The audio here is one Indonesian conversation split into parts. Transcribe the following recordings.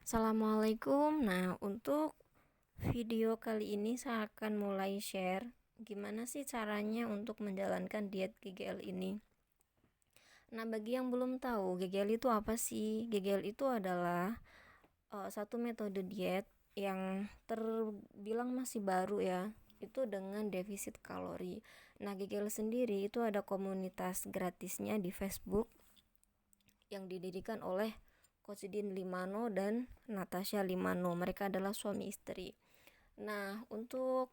Assalamualaikum. Nah, untuk video kali ini saya akan mulai share gimana sih caranya untuk menjalankan diet GGL ini. Nah, bagi yang belum tahu, GGL itu apa sih? GGL itu adalah satu metode diet yang terbilang masih baru ya. Itu dengan defisit kalori. Nah, GGL sendiri itu ada komunitas gratisnya di Facebook yang didirikan oleh Coach Din Limano dan Natasha Limano. Mereka adalah suami istri. Nah, untuk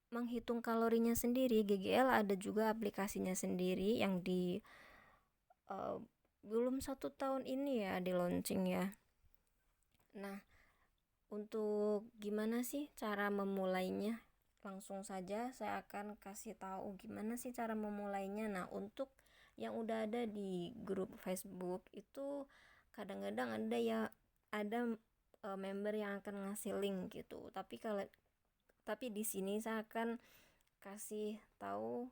menghitung kalorinya sendiri, GGL ada juga aplikasinya sendiri yang uh, belum 1 tahun ini ya di launching ya. Nah, untuk gimana sih cara memulainya? Langsung saja saya akan kasih tahu gimana sih cara memulainya. Nah, untuk yang udah ada di grup Facebook itu kadang-kadang ada member yang akan ngasih link gitu. Tapi di sini saya akan kasih tahu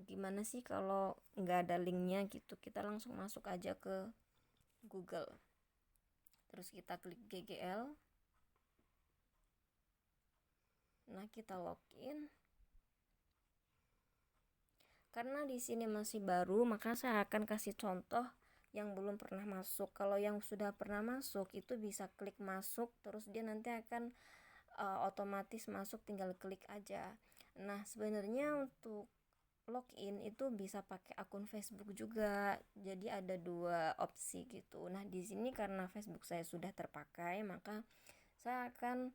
gimana sih kalau nggak ada linknya gitu. Kita langsung masuk aja ke Google. Terus kita klik GGL. Nah, kita login. Karena di sini masih baru, maka saya akan kasih contoh yang belum pernah masuk. Kalau yang sudah pernah masuk itu bisa klik masuk, terus dia nanti akan otomatis masuk, tinggal klik aja. Nah, sebenarnya untuk login itu bisa pakai akun Facebook juga. Jadi ada dua opsi gitu. Nah, di sini karena Facebook saya sudah terpakai, maka saya akan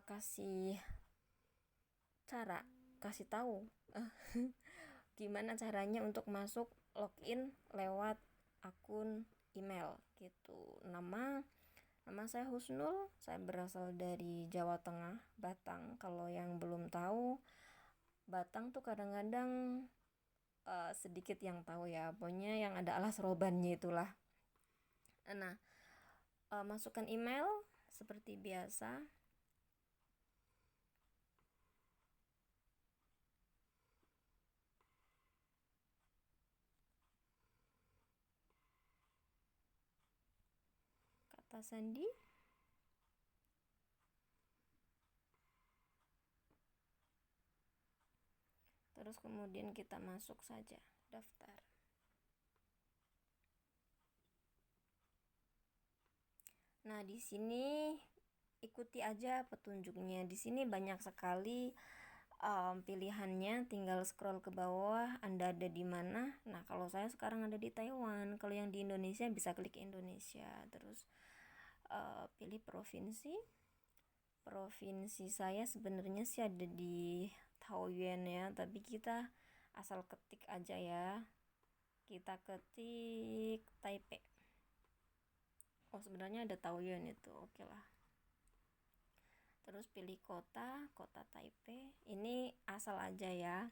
kasih tahu gimana caranya untuk masuk login lewat akun email gitu. Nama saya Husnul, saya berasal dari Jawa Tengah, Batang. Kalau yang belum tahu, Batang tuh kadang-kadang sedikit yang tahu ya, pokoknya yang ada alas robannya itulah. Nah, masukkan email seperti biasa. Kata sandi. Terus kemudian kita masuk saja daftar. Nah, di sini ikuti aja petunjuknya. Di sini banyak sekali pilihannya, tinggal scroll ke bawah Anda ada di mana. Nah, kalau saya sekarang ada di Taiwan. Kalau yang di Indonesia bisa klik Indonesia, terus pilih provinsi. Provinsi saya sebenarnya sih ada di Taoyuan ya, tapi kita asal ketik aja ya. Kita ketik Taipei. Oh, sebenarnya ada Taoyuan itu. Oke lah. Terus pilih kota Taipei. Ini asal aja ya.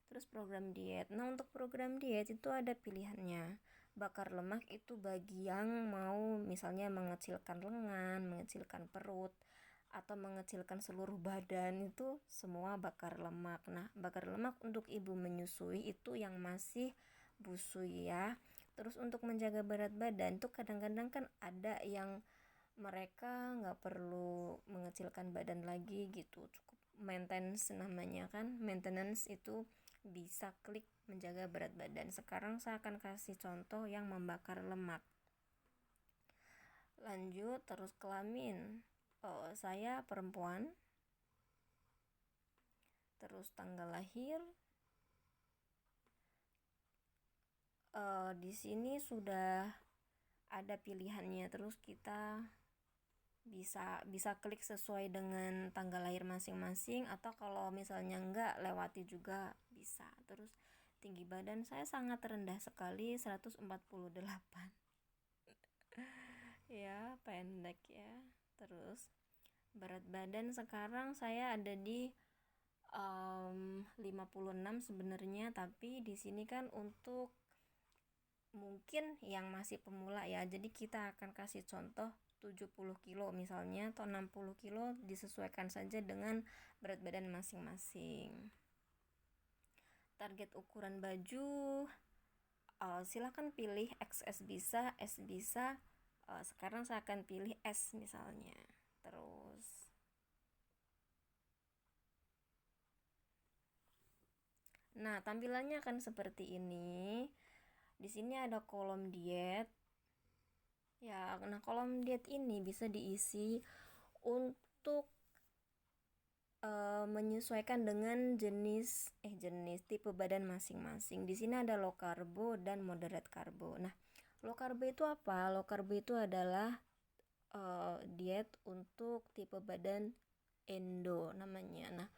Terus program diet. Nah, untuk program diet itu ada pilihannya. Bakar lemak itu bagi yang mau misalnya mengecilkan lengan, mengecilkan perut, atau mengecilkan seluruh badan, itu semua bakar lemak. Nah, bakar lemak untuk ibu menyusui itu yang masih busui ya. Terus untuk menjaga berat badan tuh kadang-kadang kan ada yang mereka nggak perlu mengecilkan badan lagi gitu, cukup maintenance namanya kan. Maintenance itu bisa klik menjaga berat badan. Sekarang saya akan kasih contoh yang membakar lemak. Lanjut, terus kelamin. Saya perempuan. Terus tanggal lahir. Di sini sudah ada pilihannya. Terus kita bisa klik sesuai dengan tanggal lahir masing-masing, atau kalau misalnya enggak lewati juga bisa. Terus tinggi badan saya sangat rendah sekali, 148 ya, pendek ya. Terus berat badan sekarang saya ada di 56 sebenarnya, tapi di sini kan untuk mungkin yang masih pemula ya, jadi kita akan kasih contoh 70 kilo misalnya, atau 60 kilo, disesuaikan saja dengan berat badan masing-masing. Target ukuran baju, silahkan pilih XS bisa, S bisa, Sekarang saya akan pilih es misalnya. Terus nah, tampilannya akan seperti ini. Di sini ada kolom diet. Ya, nah kolom diet ini bisa diisi untuk menyesuaikan dengan jenis tipe badan masing-masing. Di sini ada low carbo dan moderate carbo. Nah, low carbo itu apa? Low carbo itu adalah diet untuk tipe badan endo namanya. Nah,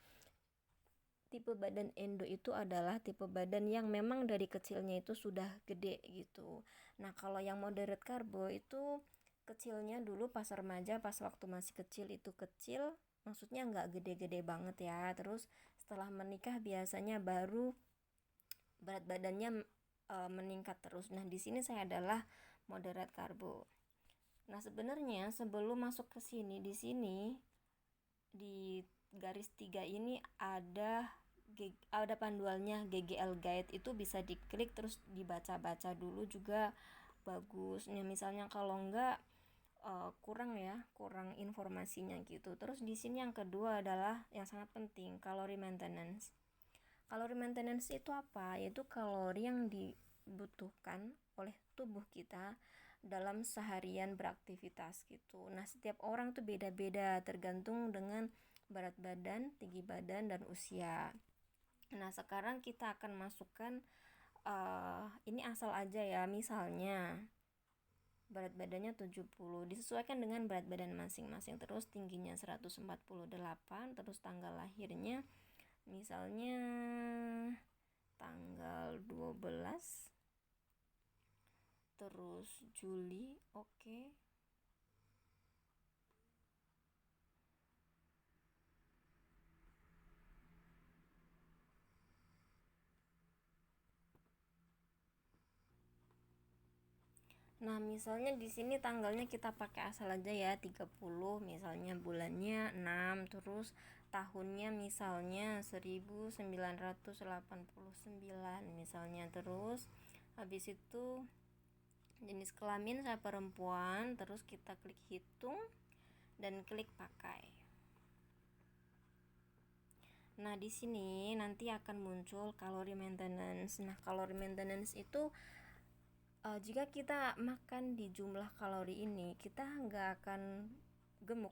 tipe badan endo itu adalah tipe badan yang memang dari kecilnya itu sudah gede gitu. Nah, kalau yang moderate carbo itu kecilnya dulu pas remaja, pas waktu masih kecil itu kecil, maksudnya nggak gede-gede banget ya. Terus setelah menikah biasanya baru berat badannya meningkat terus. Nah, di sini saya adalah moderate carbo. Nah, sebenarnya sebelum masuk ke sini, di sini di garis 3 ini ada panduannya GGL Guide, itu bisa diklik terus dibaca-baca dulu juga bagus. Nah, misalnya kalau enggak kurang informasinya gitu. Terus di sini yang kedua adalah yang sangat penting, kalori maintenance. Kalori maintenance itu apa? Yaitu kalori yang dibutuhkan oleh tubuh kita dalam seharian beraktivitas gitu. Nah, setiap orang tuh beda-beda tergantung dengan berat badan, tinggi badan, dan usia. Nah, sekarang kita akan masukkan ini asal aja ya, misalnya berat badannya 70, disesuaikan dengan berat badan masing-masing. Terus tingginya 148, terus tanggal lahirnya misalnya tanggal 12 terus Juli, oke. Nah, misalnya di sini tanggalnya kita pakai asal aja ya, 30, misalnya bulannya 6, terus tahunnya misalnya 1989 misalnya. Terus habis itu jenis kelamin saya perempuan, terus kita klik hitung dan klik pakai. Nah, di sini nanti akan muncul kalori maintenance. Nah, kalori maintenance itu jika kita makan di jumlah kalori ini, kita nggak akan gemuk.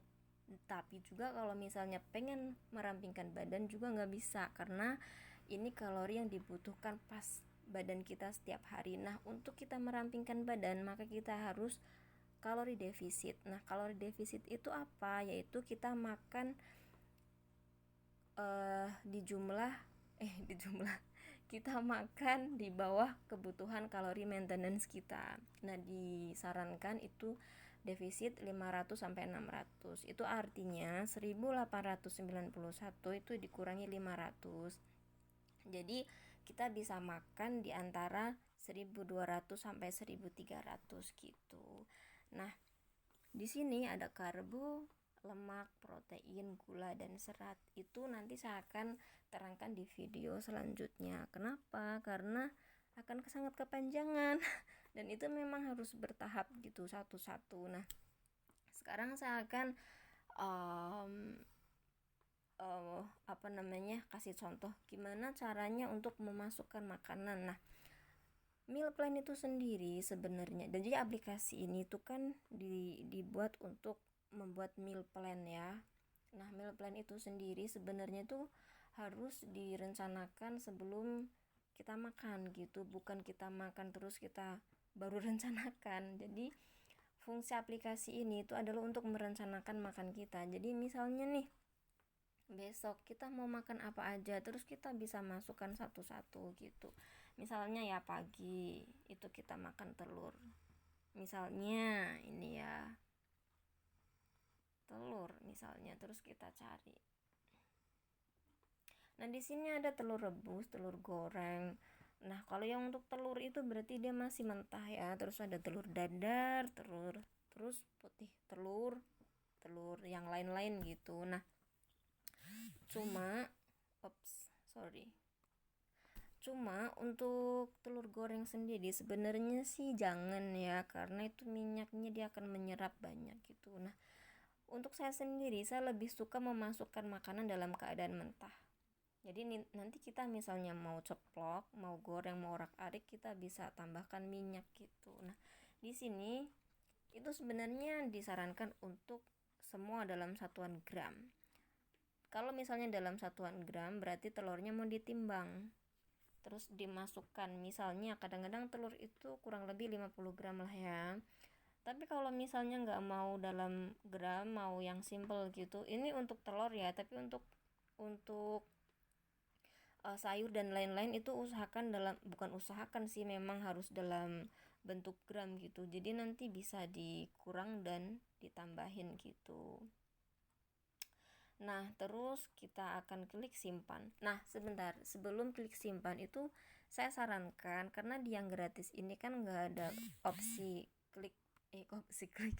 Tapi juga kalau misalnya pengen merampingkan badan juga nggak bisa, karena ini kalori yang dibutuhkan pas badan kita setiap hari. Nah, untuk kita merampingkan badan, maka kita harus kalori defisit. Nah, kalori defisit itu apa? Yaitu kita makan di jumlah kita makan di bawah kebutuhan kalori maintenance kita. Nah, disarankan itu defisit 500 sampai 600. Itu artinya 1891 itu dikurangi 500. Jadi kita bisa makan di antara 1200 sampai 1300 gitu. Nah, di sini ada karbo, lemak, protein, gula, dan serat. Itu nanti saya akan terangkan di video selanjutnya. Kenapa? Karena akan sangat kepanjangan dan itu memang harus bertahap gitu, satu-satu. Nah, sekarang saya akan kasih contoh gimana caranya untuk memasukkan makanan. Nah, meal plan itu sendiri sebenarnya, dan jadi aplikasi ini tuh kan dibuat untuk membuat meal plan ya. Nah, meal plan itu sendiri sebenarnya tuh harus direncanakan sebelum kita makan gitu, bukan kita makan terus kita baru rencanakan. Jadi fungsi aplikasi ini itu adalah untuk merencanakan makan kita. Jadi misalnya nih, besok kita mau makan apa aja, terus kita bisa masukkan satu-satu gitu. Misalnya ya pagi itu kita makan telur, misalnya ini ya telur misalnya, terus kita cari. Nah, di sini ada telur rebus, telur goreng. Nah, kalau yang untuk telur itu berarti dia masih mentah ya. Terus ada telur dadar, terus putih telur yang lain-lain gitu. Nah, Cuma untuk telur goreng sendiri sebenarnya sih jangan ya, karena itu minyaknya dia akan menyerap banyak gitu. Nah, untuk saya sendiri saya lebih suka memasukkan makanan dalam keadaan mentah. Jadi nanti kita misalnya mau ceplok, mau goreng, mau orak-arik, kita bisa tambahkan minyak gitu. Nah, di sini itu sebenarnya disarankan untuk semua dalam satuan gram. Kalau misalnya dalam satuan gram berarti telurnya mau ditimbang. Terus dimasukkan, misalnya kadang-kadang telur itu kurang lebih 50 gram lah ya. Tapi kalau misalnya nggak mau dalam gram, mau yang simple gitu, ini untuk telur ya, tapi untuk sayur dan lain-lain itu usahakan dalam, bukan usahakan sih, memang harus dalam bentuk gram gitu. Jadi nanti bisa dikurang dan ditambahin gitu. Nah, terus kita akan klik simpan. Nah, sebentar, sebelum klik simpan itu saya sarankan, karena di yang gratis ini kan nggak ada opsi klik, opsi klik,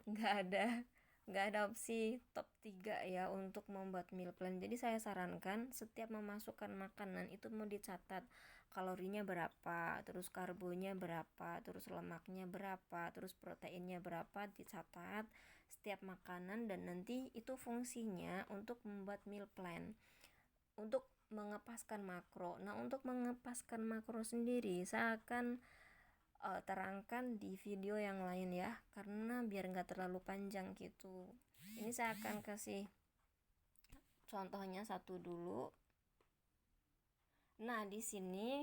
nggak ada nggak ada opsi top 3 ya untuk membuat meal plan. Jadi saya sarankan setiap memasukkan makanan itu mau dicatat kalorinya berapa, terus karbonya berapa, terus lemaknya berapa, terus proteinnya berapa, dicatat setiap makanan. Dan nanti itu fungsinya untuk membuat meal plan, untuk mengepaskan makro. Nah, untuk mengepaskan makro sendiri saya akan terangkan di video yang lain ya, karena biar nggak terlalu panjang gitu. Ini saya akan kasih contohnya satu dulu. Nah, di sini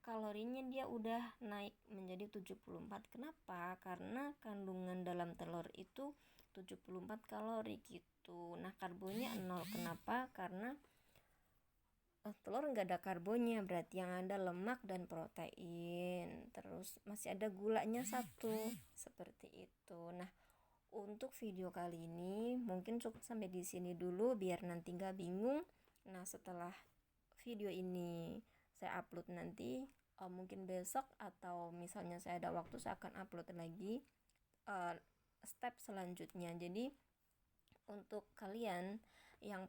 kalorinya dia udah naik menjadi 74. Kenapa? Karena kandungan dalam telur itu 74 kalori gitu. Nah, karbonya 0. Kenapa? Karena telur nggak ada karbonnya, berarti yang ada lemak dan protein. Terus masih ada gulanya satu, seperti itu. Nah, untuk video kali ini mungkin cukup sampai di sini dulu biar nanti nggak bingung. Nah, setelah video ini saya upload nanti, mungkin besok atau misalnya saya ada waktu, saya akan upload lagi step selanjutnya. Jadi untuk kalian yang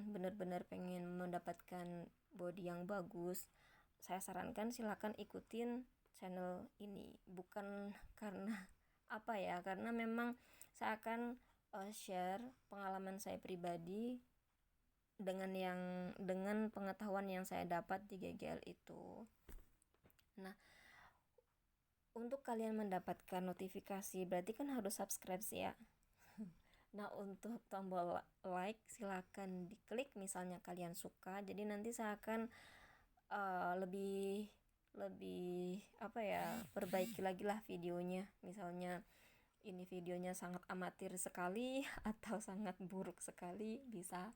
benar-benar pengen mendapatkan body yang bagus, saya sarankan silakan ikutin channel ini. Bukan karena apa ya, karena memang saya akan share pengalaman saya pribadi dengan pengetahuan yang saya dapat di GGL itu. Nah, untuk kalian mendapatkan notifikasi berarti kan harus subscribe sih ya. Nah, untuk tombol like silakan diklik misalnya kalian suka. Jadi nanti saya akan lebih apa ya, perbaiki lagi lah videonya. Misalnya ini videonya sangat amatir sekali atau sangat buruk sekali, bisa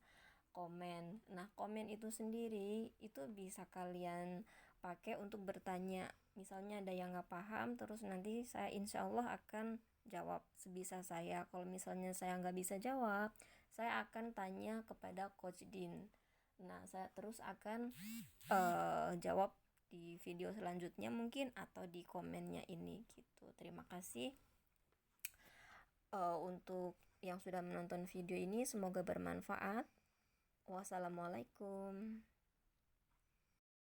komen. Nah, komen itu sendiri itu bisa kalian pakai untuk bertanya. Misalnya ada yang nggak paham, terus nanti saya insya Allah akan jawab sebisa saya. Kalau misalnya saya nggak bisa jawab, saya akan tanya kepada Coach Din. Nah, saya terus akan jawab di video selanjutnya mungkin, atau di komennya ini gitu. Terima kasih untuk yang sudah menonton video ini, semoga bermanfaat. Wassalamualaikum.